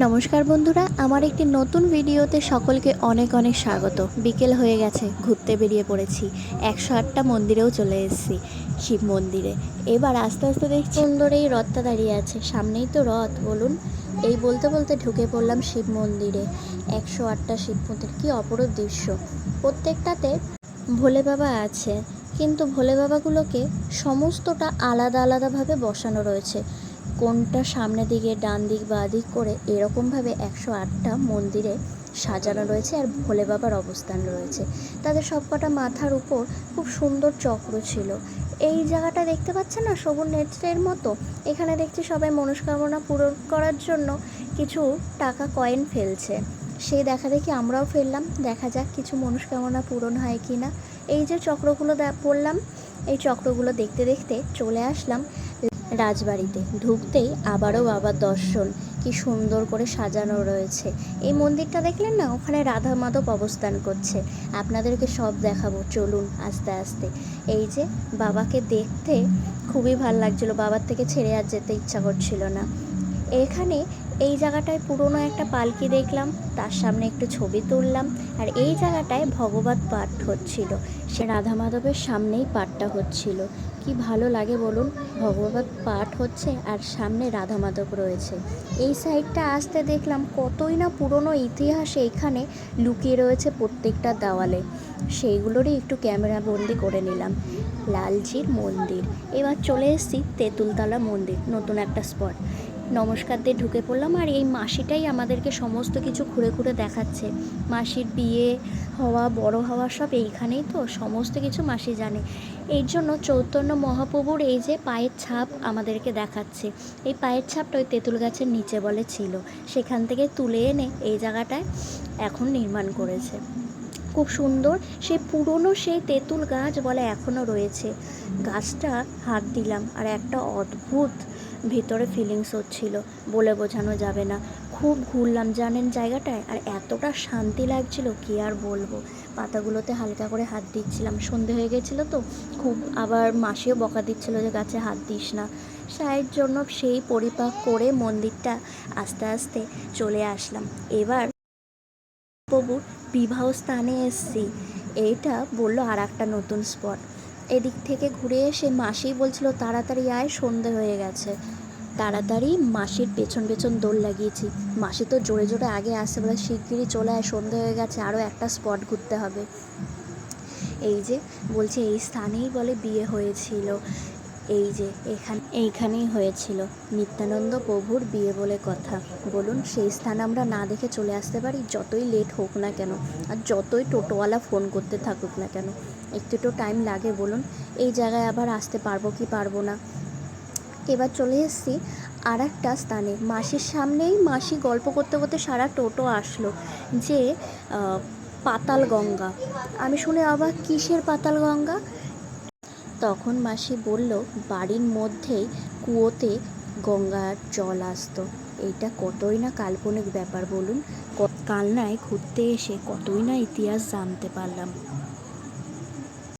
নমস্কার বন্ধুরা, আমার একটি নতুন ভিডিওতে সকলকে অনেক অনেক স্বাগত। বিকেল হয়ে গেছে, ঘুরতে বেরিয়ে পড়েছি। 108টা মন্দিরেও চলে এসেছি, শিব মন্দিরে। এবার আস্তে আস্তে দেখছি সুন্দর এই রথটা দাঁড়িয়ে আছে, সামনেই তো রথ বলুন। এই বলতে বলতে ঢুকে পড়লাম শিব মন্দিরে। 108টা শিব মন্দির, কী অপরূপ দৃশ্য। প্রত্যেকটাতে ভোলে বাবা আছে, কিন্তু ভোলে বাবাগুলোকে সমস্তটা আলাদা আলাদাভাবে বসানো রয়েছে। কোনটা সামনের দিকে, ডান দিক, বাঁ দিক করে এরকমভাবে 108টা মন্দিরে সাজানো রয়েছে। আর ভোলে বাবার অবস্থান রয়েছে, তাদের সবকটা মাথার উপর খুব সুন্দর চক্র ছিল। এই জায়গাটা দেখতে পাচ্ছেন না, সবুজ নেত্রের মতো। এখানে দেখছি সবাই মনস্কামনা পূরণ করার জন্য কিছু টাকা কয়েন ফেলছে। সেই দেখা দেখি আমরাও ফেললাম, দেখা যাক কিছু মনস্কামনা পূরণ হয় কি না। এই যে চক্রগুলো পড়লাম, এই চক্রগুলো দেখতে দেখতে চলে আসলাম রাজবাড়িতে। ঢুকতেই আবারও বাবার দর্শন, কি সুন্দর করে সাজানো রয়েছে। এই মন্দিরটা দেখলেন না, ওখানে রাধা মাধব অবস্থান করছে। আপনাদেরকে সব দেখাবো, চলুন আস্তে আস্তে। এই যে বাবাকে দেখতে খুবই ভালো লাগছিলো, বাবার থেকে ছেড়ে আর যেতে ইচ্ছা করছিল না। এখানে এই জায়গাটায় পুরনো একটা পালকি দেখলাম, তার সামনে একটু ছবি তুললাম। আর এই জায়গাটায় ভগবত পাঠ হচ্ছিল, সে রাধা মাধবের সামনেই পাঠটা হচ্ছিল। কি ভালো লাগে বলুন, ভগবত পাঠ হচ্ছে আর সামনে রাধা মাধব রয়েছে। এই সাইডটা আসতে দেখলাম কতই না পুরনো ইতিহাস এইখানে লুকিয়ে রয়েছে প্রত্যেকটা দেওয়ালে। সেইগুলোরই একটু ক্যামেরা বন্দি করে নিলাম। লালজির মন্দির। এবার চলে এসেছি তেঁতুলতলা মন্দির, নতুন একটা স্পট। নমস্কার দিয়ে ঢুকে পড়লাম, আর এই মাসিটাই আমাদেরকে সমস্ত কিছু ঘুরে ঘুরে দেখাচ্ছে। মাসির বিয়ে হওয়া, বড় হওয়া সব এইখানেই তো, সমস্ত কিছু মাসি জানে। এই জন্য চৈতন্য মহাপ্রভুর এই যে পায়ের ছাপ আমাদেরকে দেখাচ্ছে। এই পায়ের ছাপটা ওই তেঁতুল গাছের নিচে বলে ছিল, সেখান থেকে তুলে এনে এই জায়গাটায় এখন নির্মাণ করেছে। খুব সুন্দর, সেই পুরনো সেই তেঁতুল গাছ বলে এখনও রয়েছে। গাছটা হাত দিলাম আর একটা অদ্ভুত ভিতরে ফিলিংস হচ্ছিল, বলে বোঝানো যাবে না। খুব ঘুরলাম জানেন জায়গাটায়, আর এতটা শান্তি লাগছিল কি আর বলবো। পাতাগুলোতে হালকা করে হাত দিচ্ছিলাম, সন্ধে হয়ে গেছিলো তো খুব। আবার মাসিও বকা দিচ্ছিল যে গাছে হাত দিস না। সায়ের জন্য সেই পরিপাক করে মন্দিরটা আস্তে আস্তে চলে আসলাম। এবার প্রভুর বিবাহ স্থানে এসছি। এইটা বললো আর একটা নতুন স্পট। এদিক থেকে ঘুরে এসে মাসি বলছিল তাড়াতাড়ি আয়, সন্ধে হয়ে গেছে। তাড়াতাড়ি মাসির পেছন পেছন দৌড় লাগিয়েছি। মাসি তো জোরে জোরে আগে আসছে, বলে শিগগিরই চলে আয়, সন্ধে হয়ে গেছে, আরও একটা স্পট ঘুরতে হবে। এই যে বলছে এই স্থানেই বলে বিয়ে হয়েছিল। এই যে এইখানেই হয়েছিল নিত্যানন্দ প্রভুর বিয়ে বলে কথা। বলুন, সেই স্থান আমরা না দেখে চলে আসতে পারি? যতই লেট হোক না কেন, আর যতই টোটোওয়ালা ফোন করতে থাকুক না কেন, একটু তো টাইম লাগে বলুন। এই জায়গায় আবার আসতে পারবো কি পারবো না। এবার চলে এসেছি আর একটা স্থানে, মাসির সামনেই। মাসি গল্প করতে করতে সারা টোটো আসলো যে পাতাল গঙ্গা। আমি শুনে অবাক, কিসের পাতাল গঙ্গা? তখন মাসি বলল বাড়ির মধ্যেই কুয়োতে গঙ্গার জল আসতো। এইটা কতই না কাল্পনিক ব্যাপার বলুন। কালনায় ঘুরতে এসে কতই না ইতিহাস জানতে পারলাম।